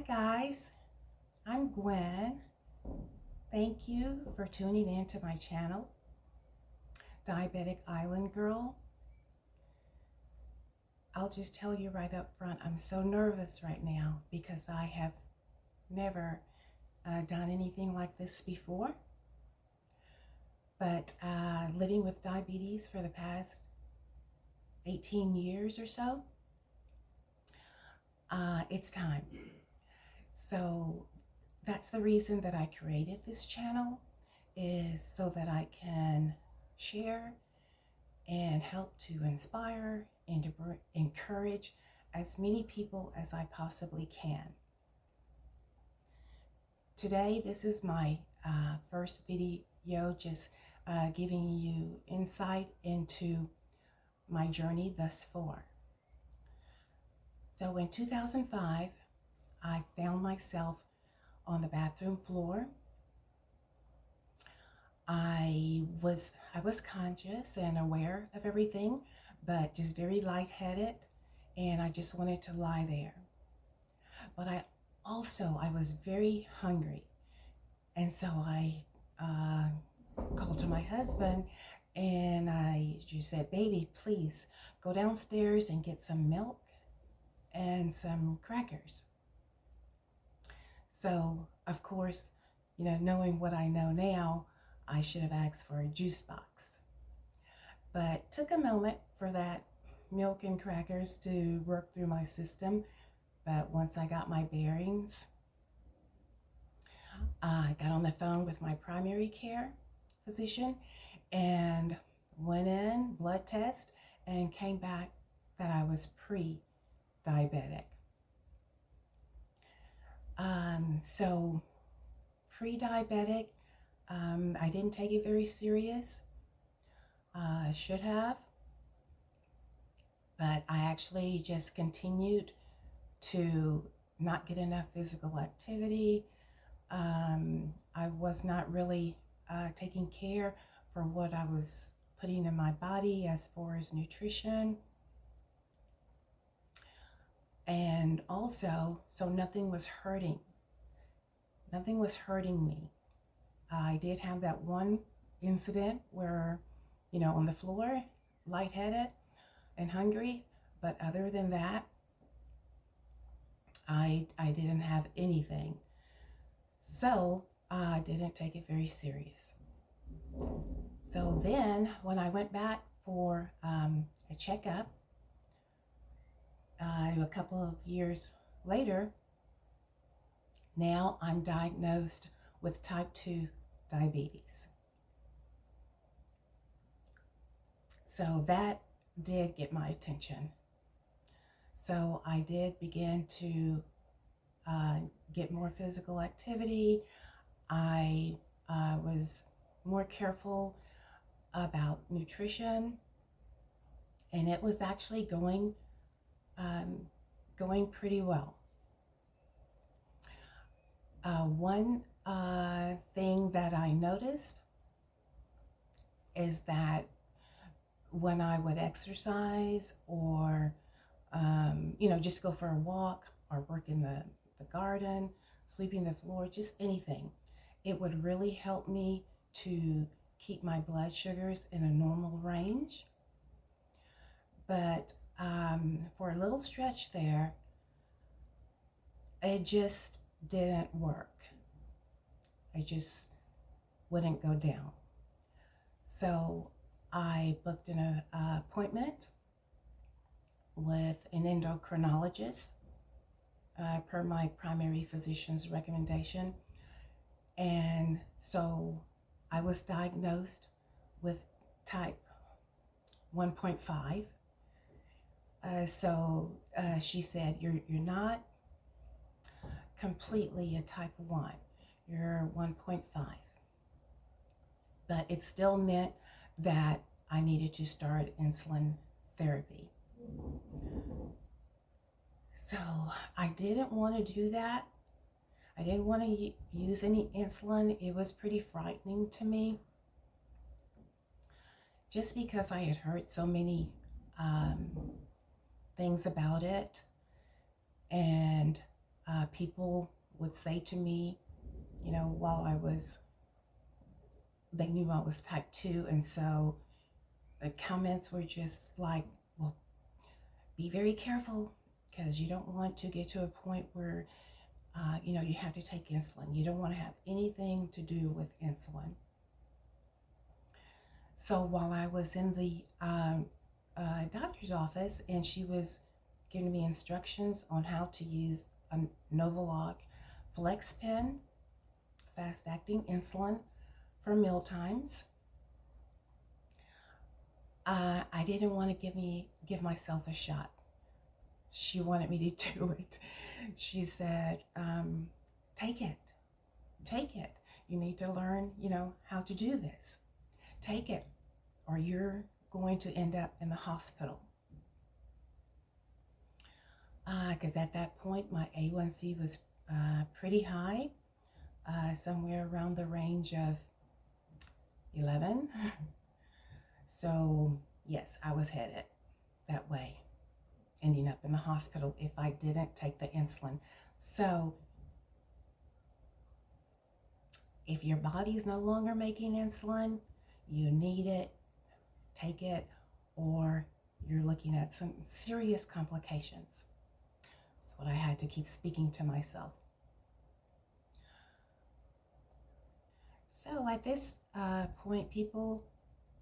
Hi guys, I'm Gwen. Thank you for tuning in to my channel, Diabetic Island Girl. I'll just tell you right up front, I'm so nervous right now because I have never done anything like this before. But living with diabetes for the past 18 years or so, it's time. So that's the reason that I created this channel, is so that I can share and help to inspire and to encourage as many people as I possibly can. Today, this is my first video, just giving you insight into my journey thus far. So in 2005, I found myself on the bathroom floor. I was conscious and aware of everything, but just very lightheaded, and I just wanted to lie there. But I was very hungry, and so I called to my husband, and I just said, "Baby, please go downstairs and get some milk and some crackers." So, of course, knowing what I know now, I should have asked for a juice box. But took a moment for that milk and crackers to work through my system. But once I got my bearings, I got on the phone with my primary care physician and went in, blood test, and came back that I was pre-diabetic. So pre-diabetic, I didn't take it very serious. I should have, but I actually just continued to not get enough physical activity. I was not really taking care for what I was putting in my body as far as nutrition. And also, so nothing was hurting. Nothing was hurting me. I did have that one incident where, on the floor, lightheaded and hungry. But other than that, I didn't have anything. So I didn't take it very serious. So then when I went back for a checkup, a couple of years later, now I'm diagnosed with type 2 diabetes. So that did get my attention. So I did begin to get more physical activity. I was more careful about nutrition, and it was actually going pretty well. One thing that I noticed is that when I would exercise or just go for a walk or work in the garden, sweeping the floor, just anything, it would really help me to keep my blood sugars in a normal range. But for a little stretch there, it just didn't work. I just wouldn't go down. So I booked an appointment with an endocrinologist per my primary physician's recommendation. And so I was diagnosed with type 1.5. So she said, you're not completely a type 1, you're 1.5. But it still meant that I needed to start insulin therapy. So I didn't want to do that. I didn't want to use any insulin. It was pretty frightening to me, just because I had heard so many things about it. And People would say to me, while they knew I was type 2, and so the comments were just like, well, be very careful, because you don't want to get to a point where, you have to take insulin. You don't want to have anything to do with insulin. So while I was in the doctor's office, and she was giving me instructions on how to use a Novolog Flex Pen, fast-acting insulin for meal times, I didn't want to give myself a shot. She wanted me to do it. She said, take it. You need to learn, how to do this. Take it, or you're going to end up in the hospital. Because at that point, my A1C was pretty high, somewhere around the range of 11. So yes, I was headed that way, ending up in the hospital if I didn't take the insulin. So if your body's no longer making insulin, you need it, take it, or you're looking at some serious complications. That's what I had to keep speaking to myself. So at this point, people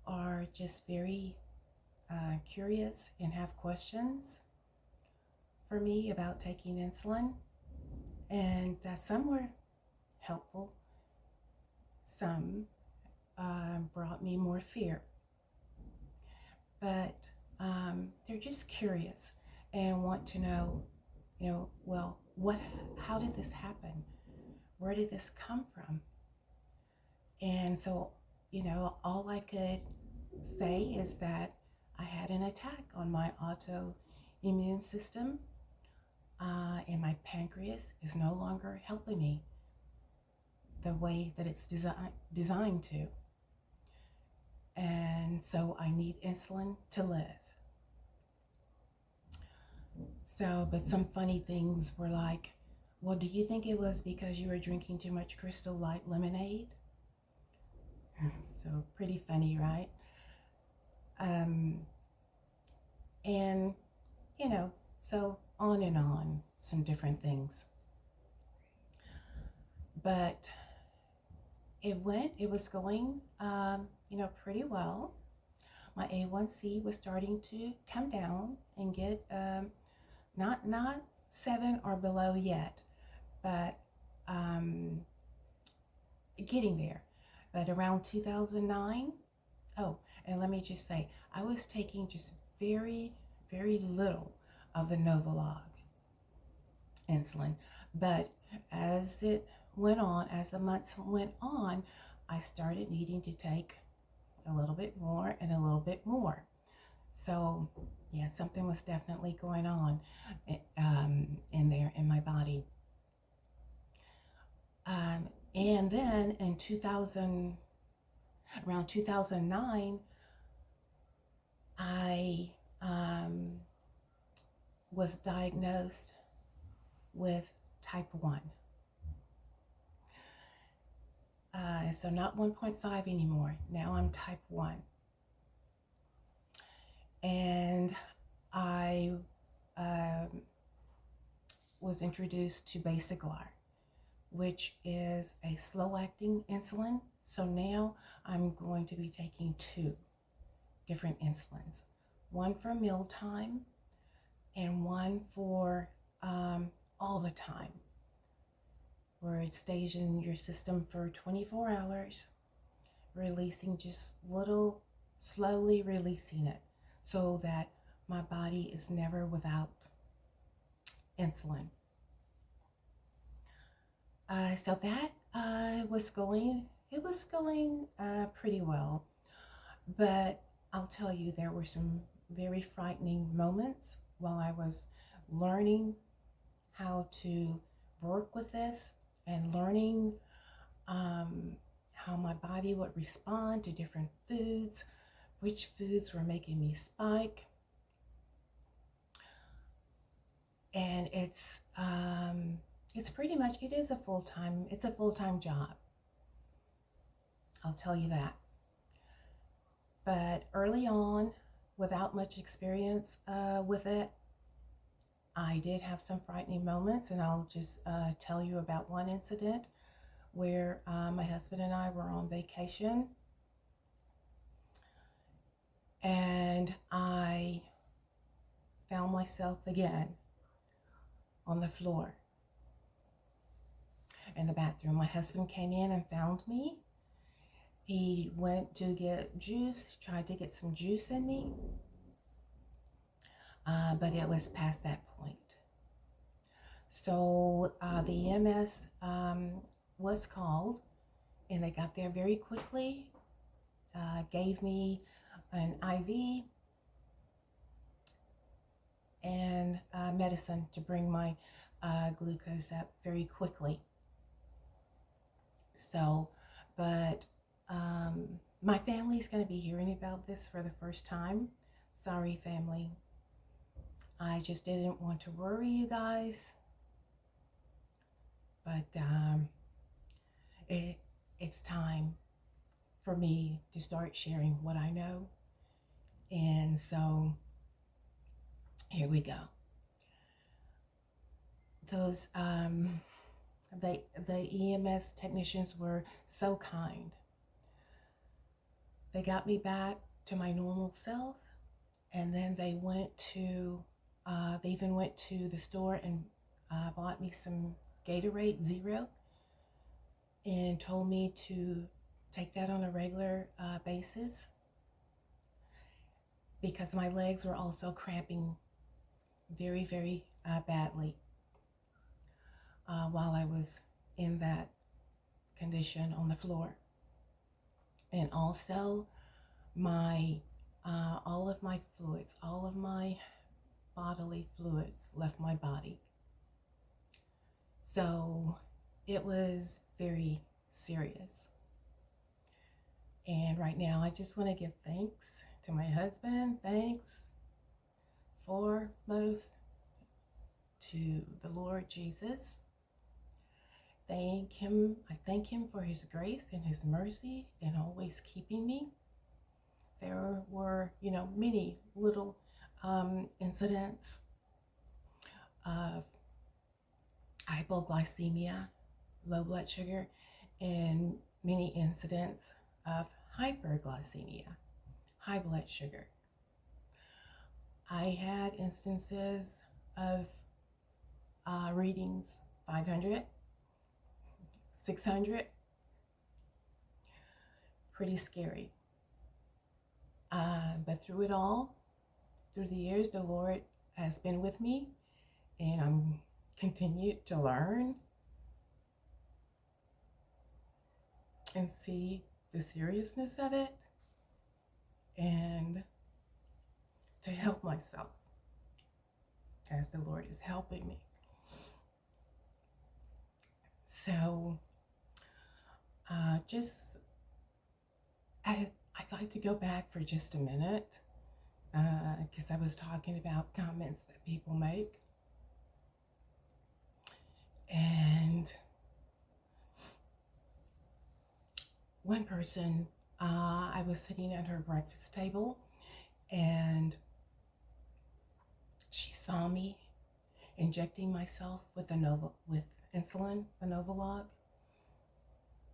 are just very curious and have questions for me about taking insulin, and some were helpful. Some brought me more fear, but they're just curious and want to know, well, how did this happen? Where did this come from? And so, all I could say is that I had an attack on my autoimmune system, and my pancreas is no longer helping me the way that it's designed to. And so I need insulin to live. So, but some funny things were like, well, do you think it was because you were drinking too much Crystal Light lemonade? So pretty funny, right? And, so on and on, some different things. But it was going, pretty well. My A1C was starting to come down and get, not 7 or below yet, but getting there. But around 2009, and let me just say, I was taking just very, very little of the Novolog insulin. But as the months went on, I started needing to take a little bit more and a little bit more. So yeah, something was definitely going on in there in my body. And then in around 2009, I was diagnosed with type 1. So not 1.5 anymore. Now I'm type 1. And I was introduced to Basaglar, which is a slow-acting insulin. So now I'm going to be taking 2 different insulins. One for mealtime and one for all the time, where it stays in your system for 24 hours, releasing just slowly releasing it, so that my body is never without insulin. So that was going pretty well, but I'll tell you, there were some very frightening moments while I was learning how to work with this and learning how my body would respond to different foods, which foods were making me spike. And it's it's pretty much, it's a full-time job. I'll tell you that. But early on, without much experience with it, I did have some frightening moments, and I'll just tell you about one incident where my husband and I were on vacation, and I found myself again on the floor in the bathroom. My husband came in and found me. He went to get juice, tried to get some juice in me, but it was past that point. So the EMS was called, and they got there very quickly, gave me an IV and medicine to bring my glucose up very quickly. So, but my family's going to be hearing about this for the first time. Sorry, family. I just didn't want to worry you guys. But it's time for me to start sharing what I know. And so here we go. Those the EMS technicians were so kind. They got me back to my normal self, and then they even went to the store and bought me some Gatorade Zero and told me to take that on a regular basis, because my legs were also cramping very, very badly while I was in that condition on the floor. And also my all of my fluids, all of my bodily fluids left my body. So it was very serious. And right now I just want to give thanks to my husband. Thanks foremost to the Lord Jesus. I thank him for his grace and his mercy and always keeping me. There were, many little incidents of hypoglycemia, low blood sugar, and many incidents of hyperglycemia, high blood sugar. I had instances of readings 500, 600, pretty scary. But through it all, through the years, the Lord has been with me, and I'm continued to learn and see the seriousness of it, and to help myself as the Lord is helping me. So I'd like to go back for just a minute, because I was talking about comments that people make. And one person, I was sitting at her breakfast table, and she saw me injecting myself with insulin, a Novolog,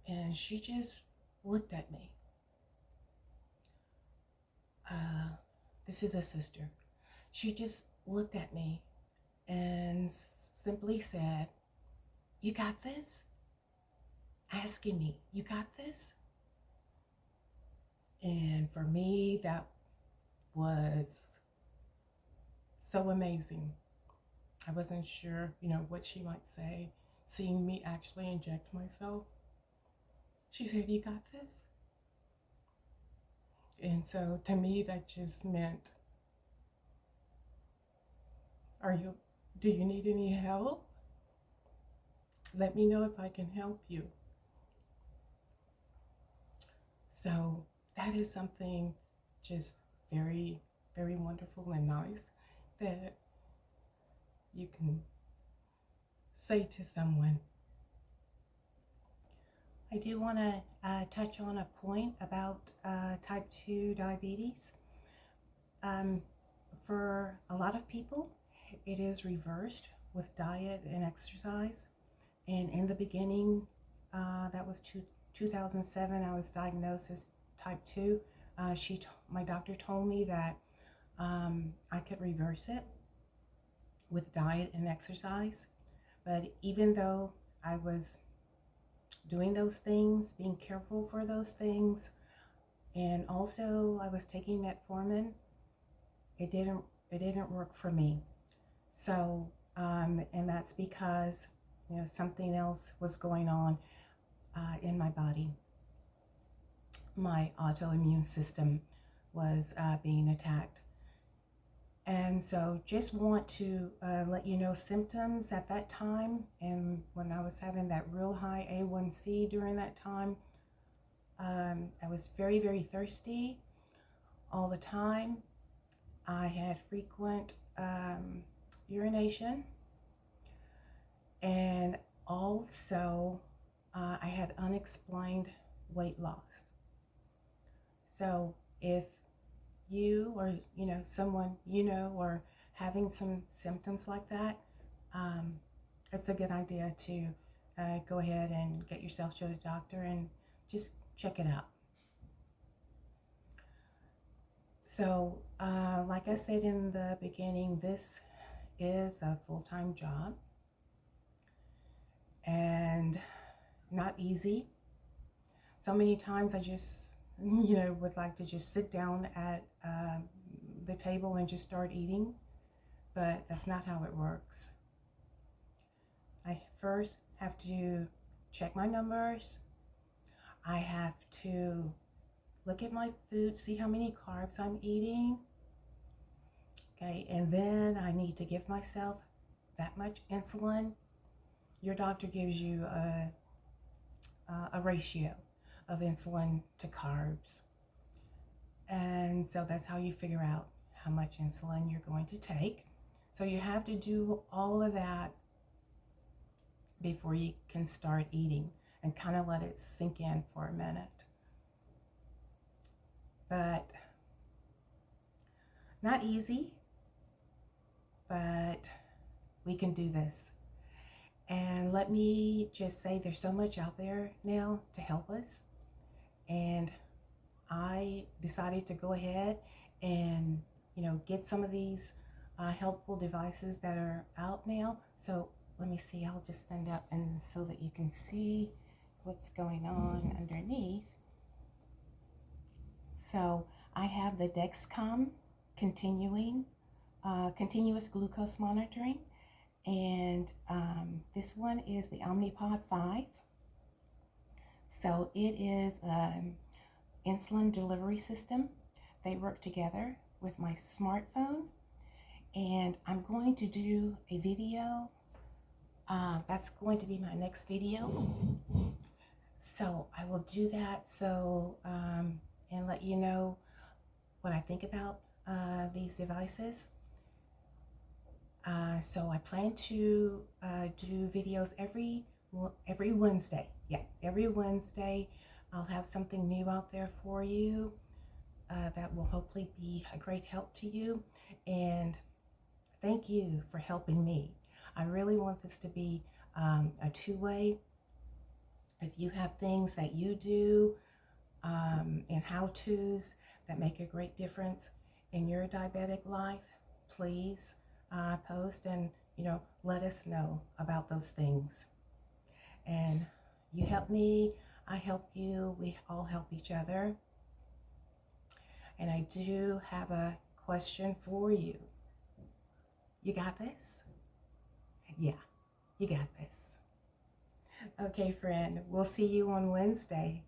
and she just looked at me. This is a sister. She just looked at me and simply said, "You got this?" Asking me, "You got this?" And for me, that was so amazing. I wasn't sure, what she might say, seeing me actually inject myself. She said, "You got this?" And so to me, that just meant, do you need any help? Let me know if I can help you. So that is something just very, very wonderful and nice, that you can say to someone. I do want to touch on a point about type 2 diabetes. For a lot of people, it is reversed with diet and exercise. And in the beginning, that was 2007, I was diagnosed as type 2. My doctor told me that I could reverse it with diet and exercise. But even though I was doing those things, being careful for those things, and also I was taking metformin, it didn't work for me. So and that's because something else was going on in my body. My autoimmune system was being attacked. And so just want to let you know symptoms at that time, and when I was having that real high A1C during that time, I was very, very thirsty all the time. I had frequent urination, and also I had unexplained weight loss. So if you or someone or having some symptoms like that, it's a good idea to go ahead and get yourself to the doctor and just check it out. So like I said in the beginning, this is a full-time job and not easy. So many times I just would like to just sit down at the table and just start eating, but that's not how it works. I first have to check my numbers. I have to look at my food, see how many carbs I'm eating. Okay, and then I need to give myself that much insulin. Your doctor gives you a ratio of insulin to carbs. And so that's how you figure out how much insulin you're going to take. So you have to do all of that before you can start eating and kind of let it sink in for a minute. But not easy, but we can do this. And let me just say, there's so much out there now to help us. And I decided to go ahead and, get some of these helpful devices that are out now. So let me see, I'll just stand up and so that you can see what's going on underneath. So I have the Dexcom continuous glucose monitoring, and this one is the Omnipod 5. So it is an insulin delivery system. They work together with my smartphone, and I'm going to do a video. That's going to be my next video. So I will do that. So and let you know what I think about these devices. So I plan to do videos every Wednesday. Yeah, every Wednesday I'll have something new out there for you that will hopefully be a great help to you. And thank you for helping me. I really want this to be a two-way. If you have things that you do and how-tos that make a great difference in your diabetic life, please post and let us know about those things. And you help me, I help you, we all help each other. And I do have a question for you. You got this? Yeah, you got this. Okay, friend, we'll see you on Wednesday.